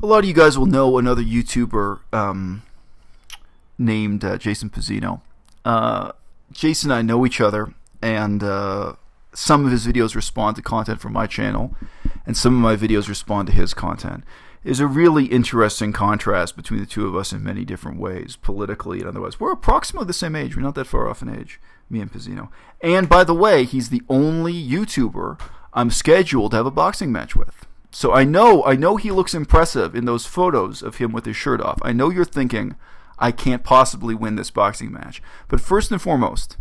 A lot of you guys will know another YouTuber named Jason Pizzino. Jason and I know each other, and some of his videos respond to content from my channel, and some of my videos respond to his content. There's a really interesting contrast between the two of us in many different ways, politically and otherwise. We're approximately the same age. We're not that far off in age, me and Pizzino. And by the way, he's the only YouTuber I'm scheduled to have a boxing match with. So I know he looks impressive in those photos of him with his shirt off. I know you're thinking, I can't possibly win this boxing match. But first and foremost,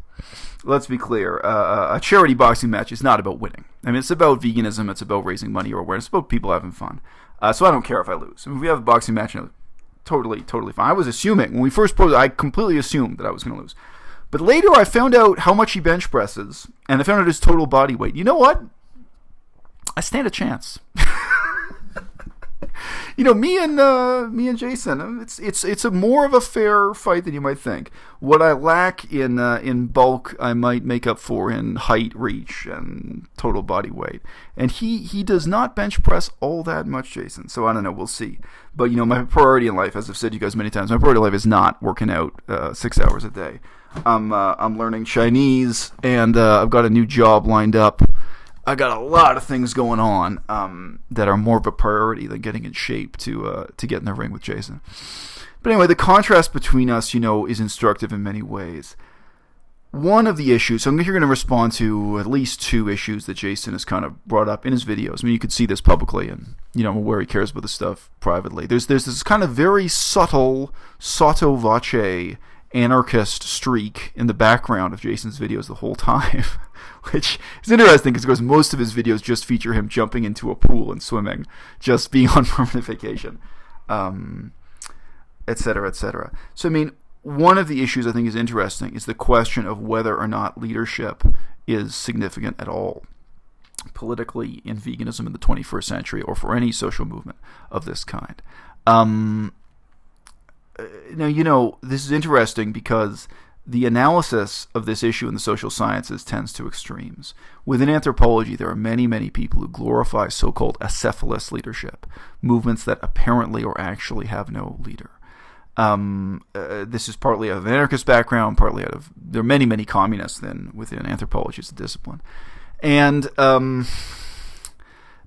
let's be clear, a charity boxing match is not about winning. I mean, it's about veganism, it's about raising money or awareness, it's about people having fun. So I don't care if I lose. I mean, if we have a boxing match, totally fine. I was assuming, when we first posed, I completely assumed that I was going to lose. But later I found out how much he bench presses, and I found out his total body weight. You know what? I stand a chance. Me and Jason, it's a more of a fair fight than you might think. What I lack in bulk, I might make up for in height, reach, and total body weight. And he does not bench press all that much, Jason. So I don't know, we'll see. But my priority in life, as I've said to you guys many times, my priority in life is not working out 6 hours a day. I'm learning Chinese, and I've got a new job lined up. I got a lot of things going on that are more of a priority than getting in shape to get in the ring with Jason. But anyway, the contrast between us, is instructive in many ways. One of the issues, so I'm here going to respond to at least two issues that Jason has kind of brought up in his videos. I mean, you could see this publicly, and I'm aware he cares about this stuff privately. There's this kind of very subtle, sotto voce anarchist streak in the background of Jason's videos the whole time. Which is interesting because, of course, most of his videos just feature him jumping into a pool and swimming, just being on permanent vacation, et cetera, et cetera. So, I mean, one of the issues I think is interesting is the question of whether or not leadership is significant at all politically in veganism in the 21st century or for any social movement of this kind. Now, this is interesting because the analysis of this issue in the social sciences tends to extremes. Within anthropology, there are many, many people who glorify so-called acephalous leadership, movements that apparently or actually have no leader. This is partly out of an anarchist background, partly out of, there are many, many communists within anthropology as a discipline. And the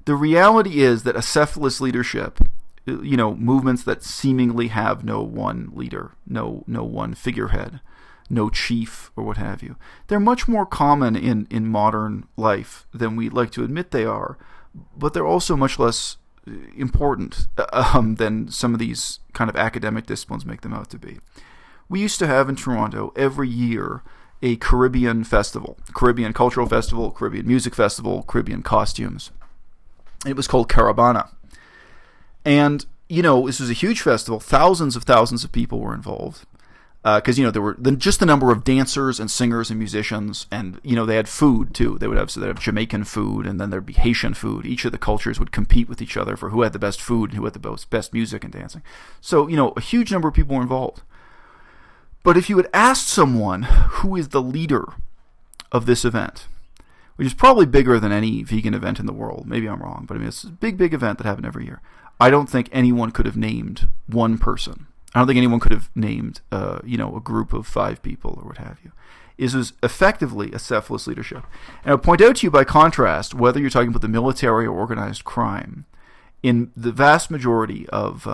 reality is that acephalous leadership, movements that seemingly have no one leader, no one figurehead, no chief, or what have you. They're much more common in modern life than we'd like to admit they are, but they're also much less important than some of these kind of academic disciplines make them out to be. We used to have in Toronto every year a Caribbean festival, Caribbean cultural festival, Caribbean music festival, Caribbean costumes. It was called Caravana. And, this was a huge festival. Thousands of people were involved. Because, there were just the number of dancers and singers and musicians, and, they had food, too. They'd have Jamaican food, and then there'd be Haitian food. Each of the cultures would compete with each other for who had the best food and who had the best music and dancing. So, a huge number of people were involved. But if you had asked someone who is the leader of this event, which is probably bigger than any vegan event in the world, maybe I'm wrong, but I mean, it's a big, big event that happened every year, I don't think anyone could have named one person. I don't think anyone could have named, a group of 5 people or what have you. It was effectively acephalous leadership. And I'll point out to you by contrast, whether you're talking about the military or organized crime, in the vast majority of,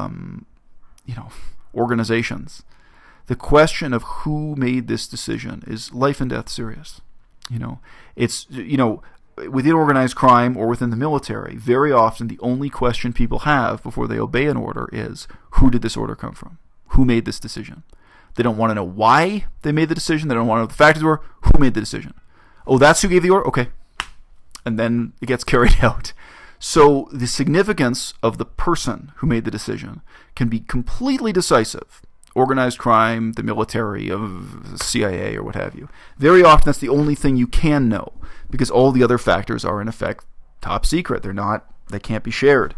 organizations, the question of who made this decision is life and death serious. It's, within organized crime or within the military, very often the only question people have before they obey an order is, who did this order come from? Who made this decision? They don't want to know why they made the decision. They don't want to know what the factors were. Who made the decision? Oh, that's who gave the order? Okay. And then it gets carried out. So the significance of the person who made the decision can be completely decisive. Organized crime, the military, of the CIA, or what have you. Very often that's the only thing you can know, because all the other factors are in effect top secret. They can't be shared.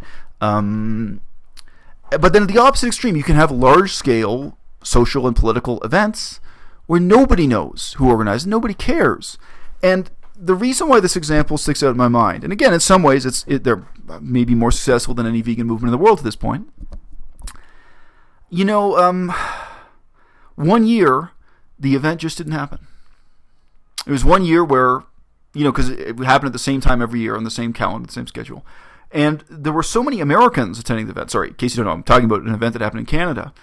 But then at the opposite extreme, you can have large-scale social and political events where nobody knows who organized, nobody cares. And the reason why this example sticks out in my mind, and again, in some ways, they're maybe more successful than any vegan movement in the world to this point. 1 year, the event just didn't happen. It was 1 year where, because it happened at the same time every year on the same calendar, the same schedule. And there were so many Americans attending the event. Sorry, in case you don't know, I'm talking about an event that happened in Canada.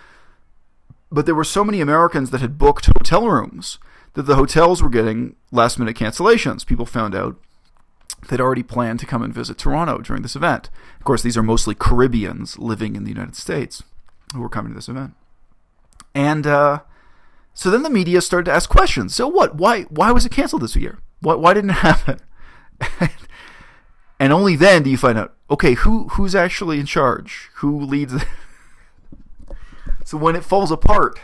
But there were so many Americans that had booked hotel rooms that the hotels were getting last-minute cancellations. People found out they'd already planned to come and visit Toronto during this event. Of course, these are mostly Caribbeans living in the United States who were coming to this event. And so then the media started to ask questions. So what? Why was it canceled this year? Why didn't it happen? And only then do you find out, okay, who's actually in charge? Who leads? So when it falls apart,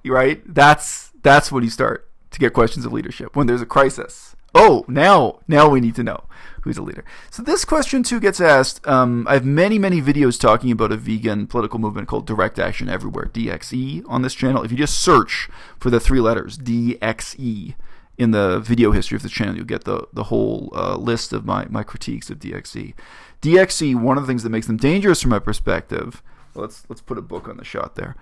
right, that's when you start to get questions of leadership. When there's a crisis. Oh, now we need to know who's a leader. So this question too gets asked. I have many videos talking about a vegan political movement called Direct Action Everywhere, DXE, on this channel. If you just search for the 3 letters, DXE, in the video history of the channel, you'll get the whole list of my critiques of DXE. DXE, one of the things that makes them dangerous from my perspective, let's put a book on the shot there.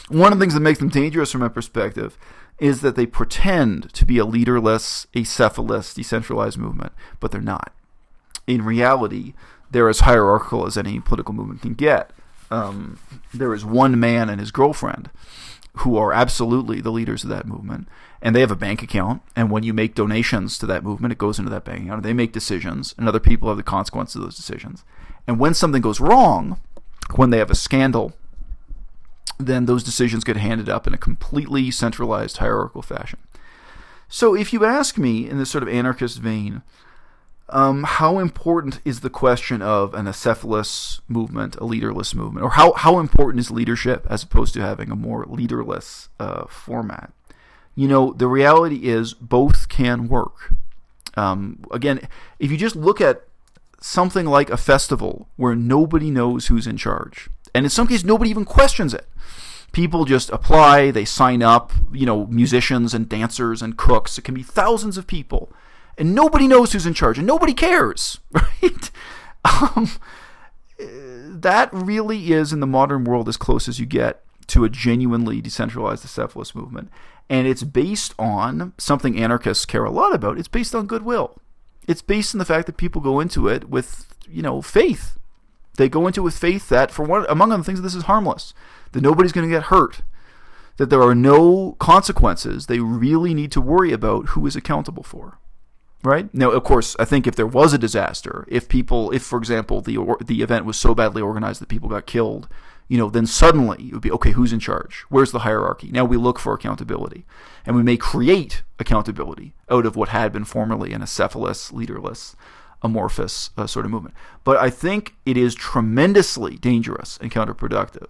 One of the things that makes them dangerous from my perspective is that they pretend to be a leaderless, acephalous, decentralized movement, but they're not. In reality, they're as hierarchical as any political movement can get. There is one man and his girlfriend who are absolutely the leaders of that movement, and they have a bank account, and when you make donations to that movement, it goes into that bank account, and they make decisions, and other people have the consequences of those decisions. And when something goes wrong, when they have a scandal, then those decisions get handed up in a completely centralized hierarchical fashion. So if you ask me in this sort of anarchist vein, how important is the question of an acephalous movement, a leaderless movement, or how important is leadership as opposed to having a more leaderless format? The reality is both can work. Again, if you just look at something like a festival where nobody knows who's in charge, and in some cases nobody even questions it. People just apply, they sign up, musicians and dancers and cooks. It can be thousands of people. And nobody knows who's in charge, and nobody cares, right? That really is, in the modern world, as close as you get to a genuinely decentralized acephalous movement. And it's based on something anarchists care a lot about. It's based on goodwill. It's based on the fact that people go into it with, faith. They go into it with faith that, among other things, this is harmless, that nobody's going to get hurt, that there are no consequences they really need to worry about who is accountable for. Right? Now, of course, I think if there was a disaster, if for example, the event was so badly organized that people got killed, then suddenly it would be, okay, who's in charge? Where's the hierarchy? Now we look for accountability. And we may create accountability out of what had been formerly an acephalous, leaderless, amorphous sort of movement. But I think it is tremendously dangerous and counterproductive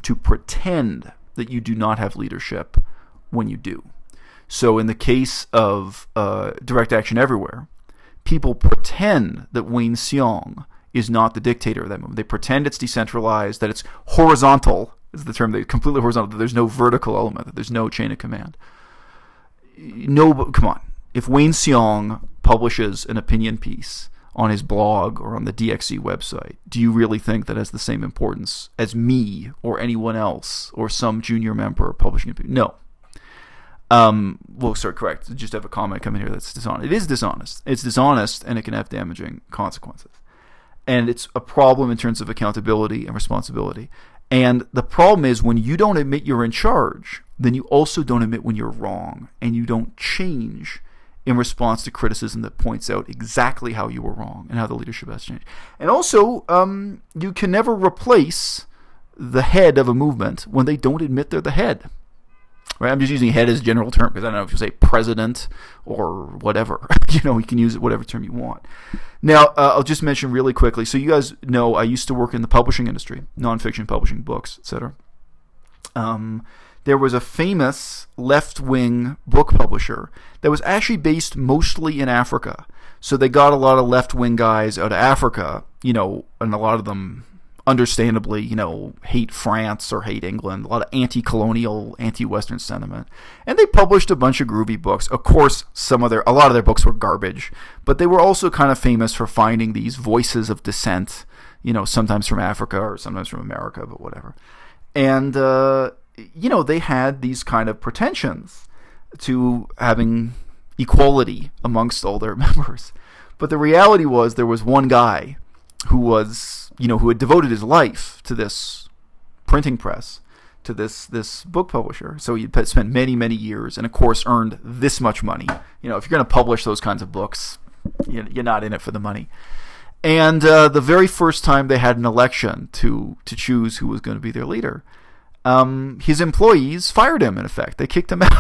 to pretend that you do not have leadership when you do. So in the case of Direct Action Everywhere, people pretend that Wayne Seong is not the dictator of that movement. They pretend it's decentralized, that it's horizontal, is the term, they're completely horizontal, that there's no vertical element, that there's no chain of command. No, come on. If Wayne Seong publishes an opinion piece on his blog or on the DXE website, do you really think that has the same importance as me or anyone else or some junior member publishing an opinion? No. Correct. Just have a comment come in here that's dishonest. It is dishonest. It's dishonest, and it can have damaging consequences. And it's a problem in terms of accountability and responsibility. And the problem is when you don't admit you're in charge, then you also don't admit when you're wrong, and you don't change in response to criticism that points out exactly how you were wrong and how the leadership has changed. And also, you can never replace the head of a movement when they don't admit they're the head. Right? I'm just using head as a general term because I don't know if you say president or whatever. You can use it whatever term you want. Now, I'll just mention really quickly. So you guys know I used to work in the publishing industry, nonfiction publishing, books, etc. There was a famous left-wing book publisher that was actually based mostly in Africa. So they got a lot of left-wing guys out of Africa, and a lot of them understandably, hate France or hate England, a lot of anti-colonial, anti-Western sentiment. And they published a bunch of groovy books. Of course, a lot of their books were garbage, but they were also kind of famous for finding these voices of dissent, sometimes from Africa or sometimes from America, but whatever. And, they had these kind of pretensions to having equality amongst all their members. But the reality was there was one guy who had devoted his life to this printing press, to this book publisher. So he spent many, many years and, of course, earned this much money. If you're going to publish those kinds of books, you're not in it for the money. And the very first time they had an election to choose who was going to be their leader, his employees fired him, in effect. They kicked him out.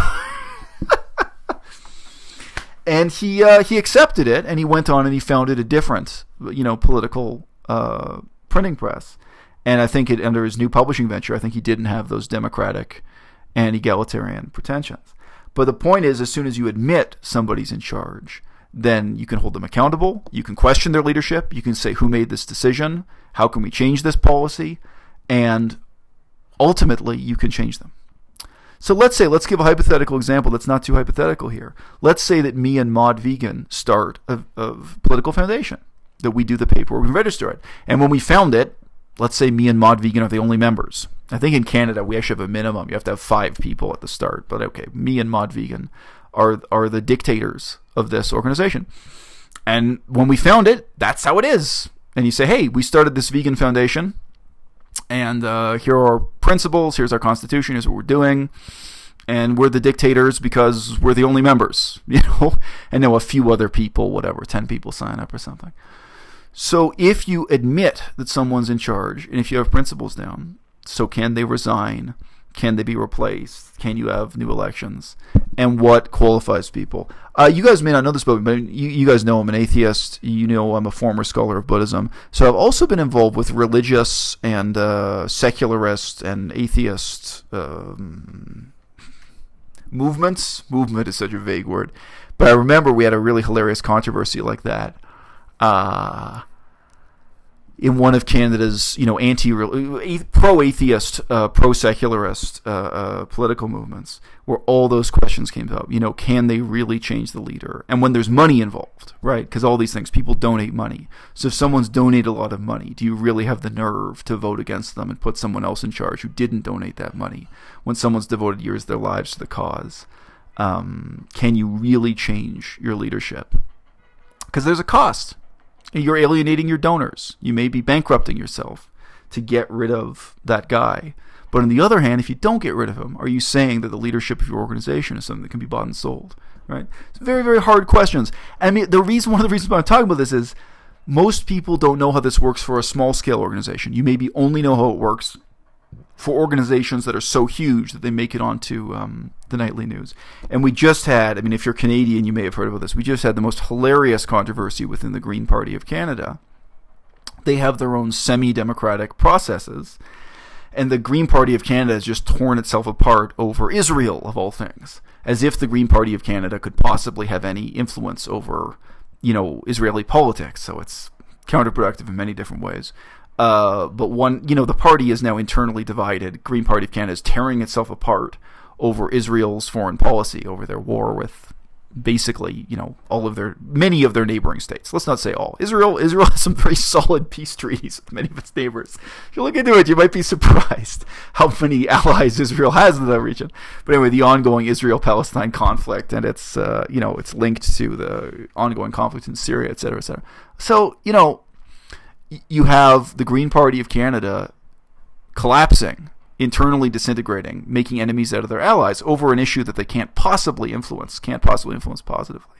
And he accepted it, and he went on and he founded a different, political printing press. And I think under his new publishing venture, I think he didn't have those democratic and egalitarian pretensions. But the point is, as soon as you admit somebody's in charge, then you can hold them accountable. You can question their leadership. You can say, who made this decision? How can we change this policy? And ultimately, you can change them. So let's give a hypothetical example that's not too hypothetical here. Let's say that me and Maud Vegan start a political foundation, that we do the paperwork, we register it. And when we found it, let's say me and Maud Vegan are the only members. I think in Canada, we actually have a minimum. You have to have 5 people at the start. But okay, me and Maud Vegan are the dictators of this organization. And when we found it, that's how it is. And you say, hey, we started this vegan foundation. And here are our principles, here's our constitution, here's what we're doing, and we're the dictators because we're the only members, and now a few other people, whatever, 10 people sign up or something. So if you admit that someone's in charge, and if you have principles down, so can they resign? Can they be replaced? Can you have new elections? And what qualifies people? You guys may not know this about me, but you guys know I'm an atheist. I'm a former scholar of Buddhism. So I've also been involved with religious and secularist and atheist movements. Movement is such a vague word. But I remember we had a really hilarious controversy like that. In one of Canada's, pro-atheist, pro-secularist political movements, where all those questions came up. Can they really change the leader? And when there's money involved, right? Because all these things, people donate money. So if someone's donated a lot of money, do you really have the nerve to vote against them and put someone else in charge who didn't donate that money? When someone's devoted years of their lives to the cause, can you really change your leadership? Because there's a cost. You're alienating your donors. You may be bankrupting yourself to get rid of that guy. But on the other hand, if you don't get rid of him, are you saying that the leadership of your organization is something that can be bought and sold? Right? It's very, very hard questions. I mean, one of the reasons why I'm talking about this is most people don't know how this works for a small-scale organization. You maybe only know how it works for organizations that are so huge that they make it onto the nightly news. And we just had, if you're Canadian, you may have heard about this, we just had the most hilarious controversy within the Green Party of Canada. They have their own semi-democratic processes, and the Green Party of Canada has just torn itself apart over Israel, of all things, as if the Green Party of Canada could possibly have any influence over, Israeli politics. So it's counterproductive in many different ways. But the party is now internally divided. Green Party of Canada is tearing itself apart over Israel's foreign policy, over their war with basically, many of their neighboring states. Let's not say all. Israel has some very solid peace treaties with many of its neighbors. If you look into it, you might be surprised how many allies Israel has in that region. But anyway, the ongoing Israel-Palestine conflict, and it's linked to the ongoing conflict in Syria, et cetera, et cetera. So, you have the Green Party of Canada collapsing, internally disintegrating, making enemies out of their allies over an issue that they can't possibly influence positively.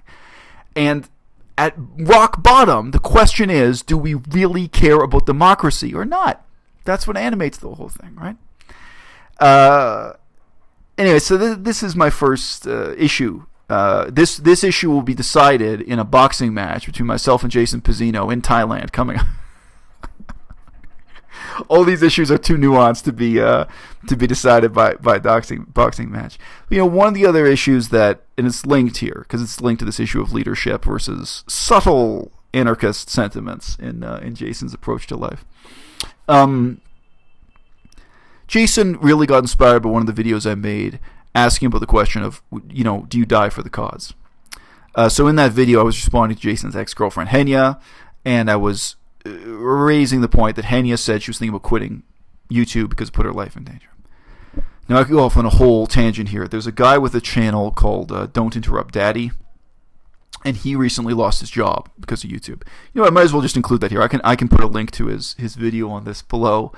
And at rock bottom, the question is, do we really care about democracy or not? That's what animates the whole thing, right? Anyway, so this is my first issue. This issue will be decided in a boxing match between myself and Jason Pizzino in Thailand coming up. All these issues are too nuanced to be decided by a boxing match. One of the other issues and it's linked here because it's linked to this issue of leadership versus subtle anarchist sentiments in Jason's approach to life, Jason really got inspired by one of the videos I made asking about the question of, do you die for the cause? So in that video, I was responding to Jason's ex-girlfriend, Henya, and I was raising the point that Henya said she was thinking about quitting YouTube because it put her life in danger. Now, I could go off on a whole tangent here. There's a guy with a channel called Don't Interrupt Daddy, and he recently lost his job because of YouTube. I might as well just include that here. I can put a link to his video on this below.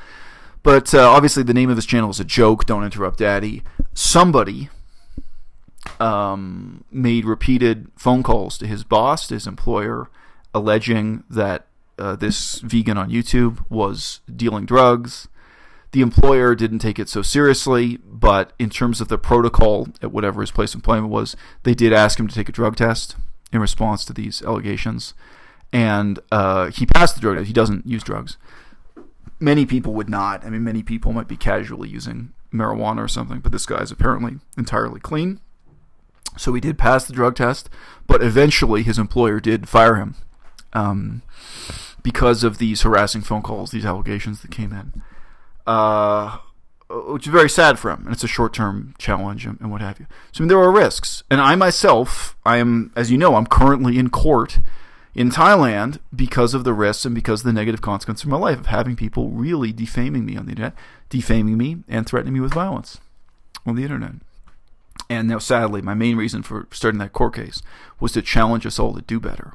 But obviously the name of this channel is a joke, Don't Interrupt Daddy. Somebody made repeated phone calls to his boss, to his employer, alleging that this vegan on YouTube was dealing drugs. The employer didn't take it so seriously, but in terms of the protocol at whatever his place of employment was, they did ask him to take a drug test in response to these allegations. And he passed the drug test. He doesn't use drugs. Many people would not. I mean, many people might be casually using marijuana or something, but this guy's apparently entirely clean. So he did pass the drug test, but eventually his employer did fire him because of these harassing phone calls, these allegations that came in, which is very sad for him, and it's a short-term challenge and what have you. So I mean, there are risks, and I myself, as you know, I'm currently in court in Thailand because of the risks and because of the negative consequences of my life of having people really defaming me on the internet, defaming me and threatening me with violence on the internet. And now, sadly, my main reason for starting that court case was to challenge us all to do better,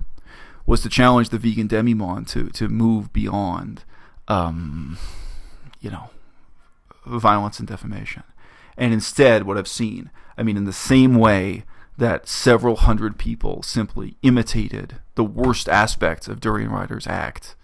was to challenge the vegan demi-monde to move beyond, violence and defamation. And instead, what I've seen, in the same way that several hundred people simply imitated the worst aspects of Durian Rider's act,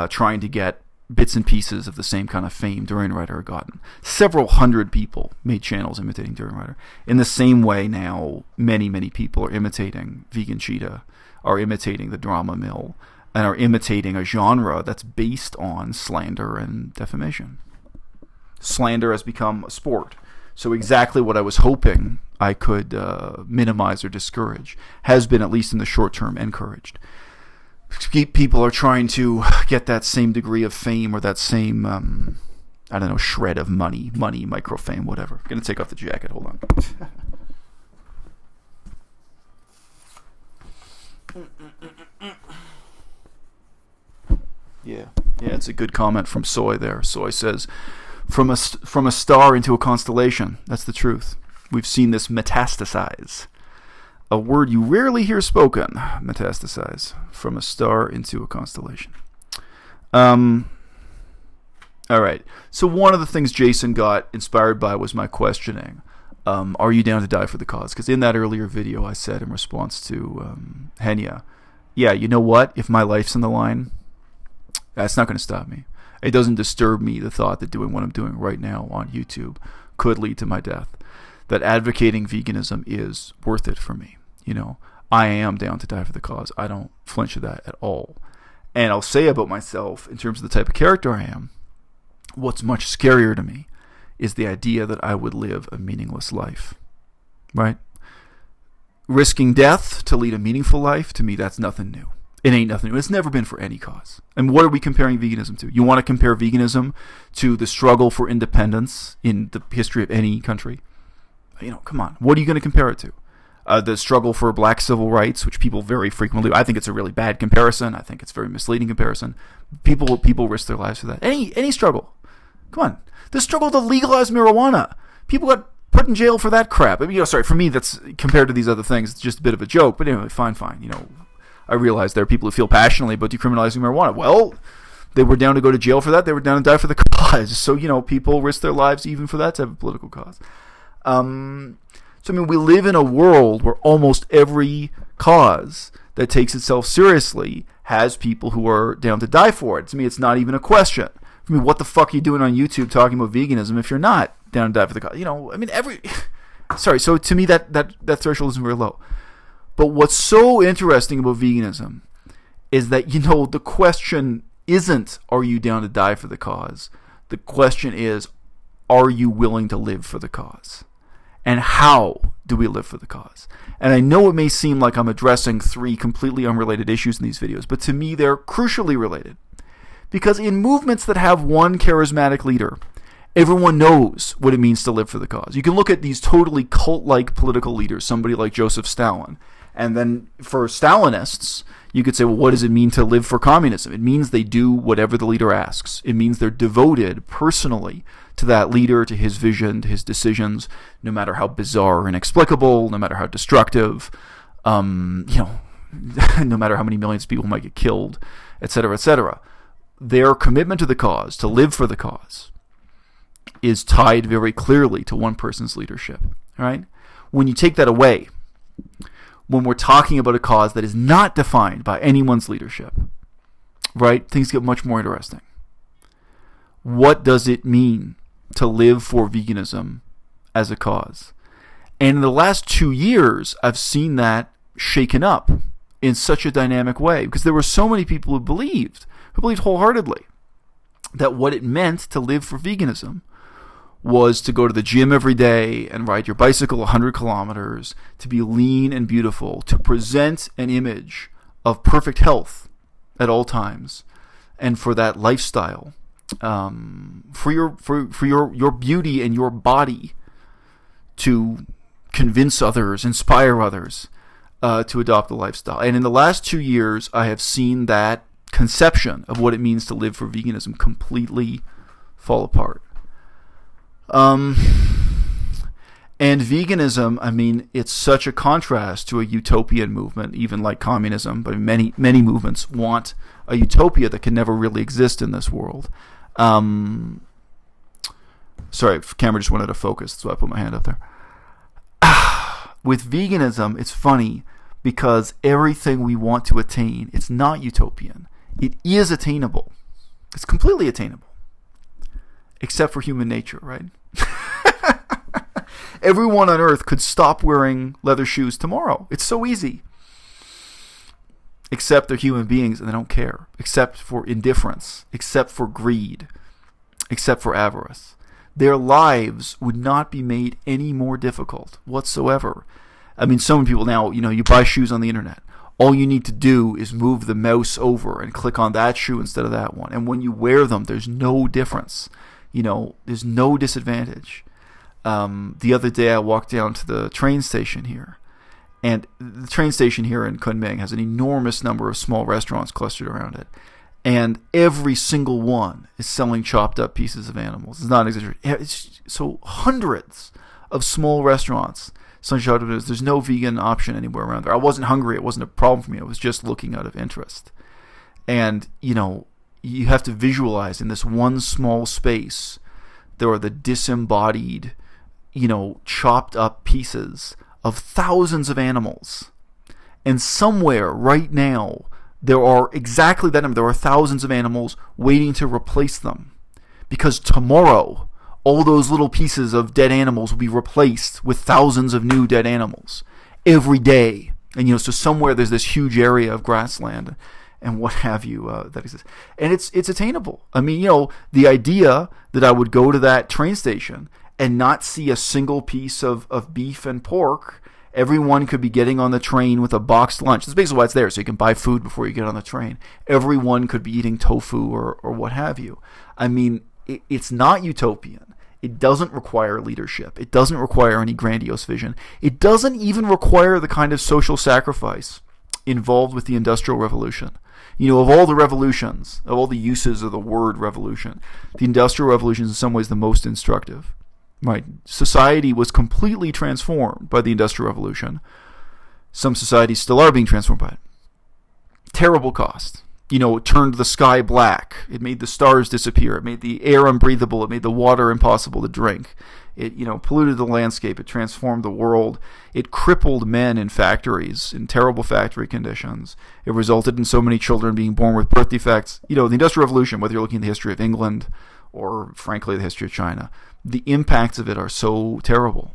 trying to get bits and pieces of the same kind of fame Durian Rider had gotten. Several hundred people made channels imitating Durian Rider. In the same way now, many, many people are imitating Vegan Cheetah, are imitating the Drama Mill, and are imitating a genre that's based on slander and defamation. Slander has become a sport. So exactly what I was hoping I could minimize or discourage has been, at least in the short term, encouraged. People are trying to get that same degree of fame or that same, shred of money, micro-fame, whatever. I'm going to take off the jacket. Hold on. Yeah, it's a good comment from Soy there. Soy says, from a star into a constellation. That's the truth. We've seen this metastasize. A word you rarely hear spoken. Metastasize. From a star into a constellation. All right. So one of the things Jason got inspired by was my questioning. Are you down to die for the cause? Because in that earlier video I said in response to Henya, yeah, you know what? If my life's in the line, that's not going to stop me. It doesn't disturb me, the thought that doing what I'm doing right now on YouTube could lead to my death. That advocating veganism is worth it for me. I am down to die for the cause. I don't flinch at that at all. And I'll say about myself, in terms of the type of character I am, what's much scarier to me is the idea that I would live a meaningless life. Right? Risking death to lead a meaningful life, to me, that's nothing new. It ain't nothing new. It's never been for any cause. And what are we comparing veganism to? You want to compare veganism to the struggle for independence in the history of any country? Come on. What are you going to compare it to? The struggle for black civil rights, which people very frequently, I think it's a really bad comparison. I think it's a very misleading comparison. People risk their lives for that. Any struggle. Come on. The struggle to legalize marijuana. People got put in jail for that crap. For me, that's compared to these other things, it's just a bit of a joke. But anyway, fine. I realize there are people who feel passionately about decriminalizing marijuana. Well, they were down to go to jail for that. They were down to die for the cause. So, people risk their lives even for that type of political cause. We live in a world where almost every cause that takes itself seriously has people who are down to die for it. To me, it's not even a question. For me, what the fuck are you doing on YouTube talking about veganism if you're not down to die for the cause? Sorry, so to me, that threshold isn't very low. But what's so interesting about veganism is that, the question isn't, are you down to die for the cause? The question is, are you willing to live for the cause? And how do we live for the cause? And I know it may seem like I'm addressing three completely unrelated issues in these videos, but to me they're crucially related. Because in movements that have one charismatic leader, everyone knows what it means to live for the cause. You can look at these totally cult-like political leaders, somebody like Joseph Stalin. And then for Stalinists, you could say, well, what does it mean to live for communism? It means they do whatever the leader asks. It means they're devoted personally to that leader, to his vision, to his decisions, no matter how bizarre and inexplicable, no matter how destructive, no matter how many millions of people might get killed, etc., etc. Their commitment to the cause, to live for the cause, is tied very clearly to one person's leadership. Right? When you take that away, when we're talking about a cause that is not defined by anyone's leadership, right, things get much more interesting. What does it mean to live for veganism as a cause? And in the last 2 years, I've seen that shaken up in such a dynamic way, because there were so many people who believed wholeheartedly that what it meant to live for veganism was to go to the gym every day and ride your bicycle 100 kilometers, to be lean and beautiful, to present an image of perfect health at all times, and for that lifestyle, for your beauty and your body to convince others, inspire others to adopt the lifestyle. And in the last 2 years, I have seen that conception of what it means to live for veganism completely fall apart. And veganism, I mean, it's such a contrast to a utopian movement, even like communism, but many movements want a utopia that can never really exist in this world. Sorry, camera just went out of focus, so I put my hand up there. With veganism, it's funny because everything we want to attain, it's not utopian. It is attainable. It's completely attainable. Except for human nature, right? Everyone on Earth could stop wearing leather shoes tomorrow. It's so easy. Except they're human beings and they don't care. Except for indifference. Except for greed. Except for avarice. Their lives would not be made any more difficult whatsoever. I mean, so many people now, you buy shoes on the internet. All you need to do is move the mouse over and click on that shoe instead of that one. And when you wear them, there's no difference. There's no disadvantage. The other day I walked down to the train station here. And the train station here in Kunming has an enormous number of small restaurants clustered around it. And every single one is selling chopped up pieces of animals. It's not an exaggeration. So hundreds of small restaurants. There's no vegan option anywhere around there. I wasn't hungry. It wasn't a problem for me. I was just looking out of interest. And, you have to visualize in this one small space, there are the disembodied, chopped up pieces of thousands of animals. And somewhere right now, there are exactly that number. There are thousands of animals waiting to replace them. Because tomorrow, all those little pieces of dead animals will be replaced with thousands of new dead animals every day. And, so somewhere there's this huge area of grassland and what have you that exists. And it's attainable. I mean, the idea that I would go to that train station and not see a single piece of beef and pork. Everyone could be getting on the train with a boxed lunch. That's basically why it's there, so you can buy food before you get on the train. Everyone could be eating tofu or what have you. I mean, it's not utopian. It doesn't require leadership. It doesn't require any grandiose vision. It doesn't even require the kind of social sacrifice involved with the Industrial Revolution. Of all the revolutions, of all the uses of the word revolution, the Industrial Revolution is in some ways the most instructive. Right? Society was completely transformed by the Industrial Revolution. Some societies still are being transformed by it. Terrible cost. It turned the sky black. It made the stars disappear. It made the air unbreathable. It made the water impossible to drink. It, polluted the landscape. It transformed the world. It crippled men in factories, in terrible factory conditions. It resulted in so many children being born with birth defects. The Industrial Revolution, whether you're looking at the history of England or, frankly, the history of China, the impacts of it are so terrible.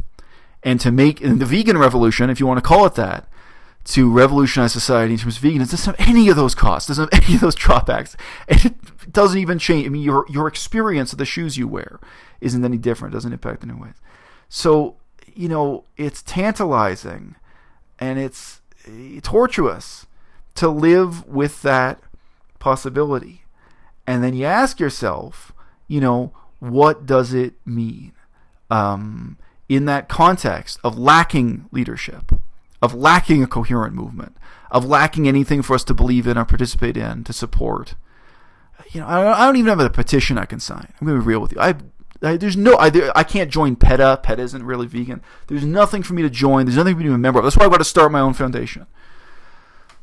And the vegan revolution, if you want to call it that, to revolutionize society in terms of veganism, doesn't have any of those costs, doesn't have any of those drawbacks. And it doesn't even change. I mean, your experience of the shoes you wear isn't any different. It doesn't impact in any ways. So, it's tantalizing and it's tortuous to live with that possibility. And then you ask yourself, what does it mean in that context of lacking leadership, of lacking a coherent movement, of lacking anything for us to believe in or participate in, to support. I don't even have a petition I can sign. I'm going to be real with you. I can't join PETA. PETA isn't really vegan. There's nothing for me to join. There's nothing for me to be a member of. That's why I've got to start my own foundation.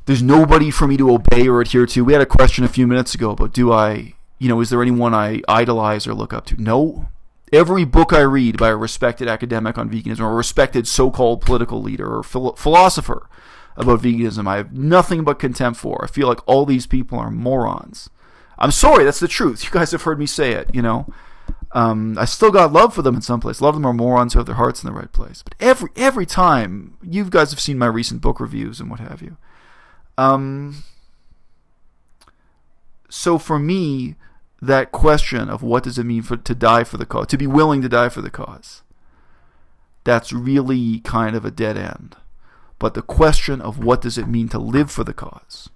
There's nobody for me to obey or adhere to. We had a question a few minutes ago about is there anyone I idolize or look up to? No. Every book I read by a respected academic on veganism or a respected so-called political leader or philosopher about veganism, I have nothing but contempt for. I feel like all these people are morons. I'm sorry, that's the truth. You guys have heard me say it, I still got love for them in some place. A lot of them are morons who have their hearts in the right place. But every time, you guys have seen my recent book reviews and what have you. So for me, that question of what does it mean to die for the cause, to be willing to die for the cause, that's really kind of a dead end. But the question of what does it mean to live for the cause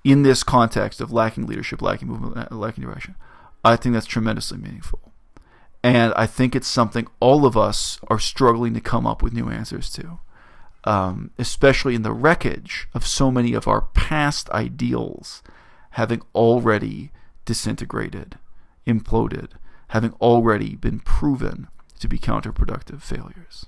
in this context of lacking leadership, lacking movement, lacking direction, I think that's tremendously meaningful. And I think it's something all of us are struggling to come up with new answers to, especially in the wreckage of so many of our past ideals having already disintegrated, imploded, having already been proven to be counterproductive failures.